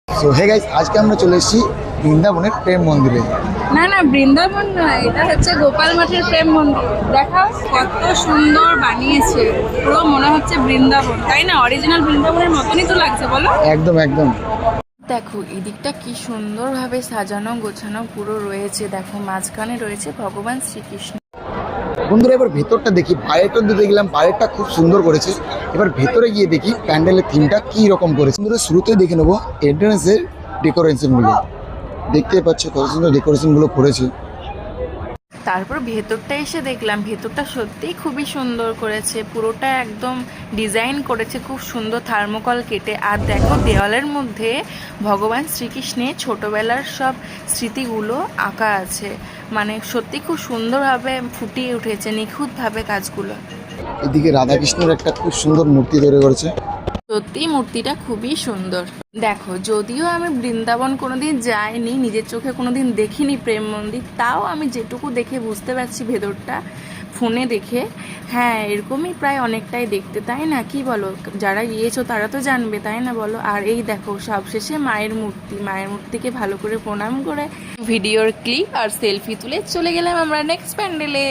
So hey guys, আজকে আমরা চলে এসেছি বৃন্দাবনের প্রেম মন্দিরে। না না, বৃন্দাবন নয়, এটা হচ্ছে গোপাল মাঠের প্রেম মন্দির। দেখাও কত সুন্দর বানিয়েছে, পুরো মনে হচ্ছে বৃন্দাবন, তাই না? অরিজিনাল বৃন্দাবনের মতনই তো লাগছে, বলো। একদম একদম। দেখো এদিকটা কি সুন্দরভাবে সাজানো গোছানো পুরো রয়েছে। দেখো মাঝখানে রয়েছে ভগবান শ্রীকৃষ্ণ। বন্ধুরা, এবার ভেতরটা দেখি। বাইরেটা দিতে গেলাম, বাইরেটা খুব সুন্দর করেছে। এবার ভেতরে গিয়ে দেখি প্যান্ডেলের থিমটা কি রকম করেছে। বন্ধুরা, শুরুতেই দেখে নেবো এন্ট্রান্সের ডেকোরেশনগুলো। দেখতে পাচ্ছ কত সুন্দর ডেকোরেশনগুলো করেছে। তারপর ভেতরটা এসে দেখলাম, ভেতরটা সত্যিই খুবই সুন্দর করেছে, পুরোটা একদম ডিজাইন করেছে খুব সুন্দর থার্মোকল কেটে। আর দেখো দেওয়ালের মধ্যে ভগবান শ্রীকৃষ্ণের ছোটবেলার সব স্মৃতিগুলো আঁকা আছে, মানে সত্যি খুব সুন্দরভাবে ফুটিয়ে উঠেছে, নিখুঁতভাবে কাজগুলো। এদিকে রাধাকৃষ্ণের একটা খুব সুন্দর মূর্তি তৈরি করেছে। সত্যি মূর্তিটা খুবই সুন্দর। দেখো যদিও আমি বৃন্দাবন কোনোদিন যাইনি, নিজের চোখে কোনোদিন দেখিনি প্রেম মন্দির, তাও আমি যেটুকু দেখে বুঝতে পারছি ভেতরটা ফোনে দেখে, হ্যাঁ এরকমই প্রায় অনেকটাই দেখতে, তাই না? কি বলো? যারা গিয়েছো তারা তো জানবে, তাই না বলো? আর এই দেখো সবশেষে মায়ের মূর্তি, মায়ের মূর্তিকে ভালো করে প্রণাম করে ভিডিওর ক্লিপ আর সেলফি তুলে চলে গেলাম আমরা নেক্সট প্যান্ডেলে।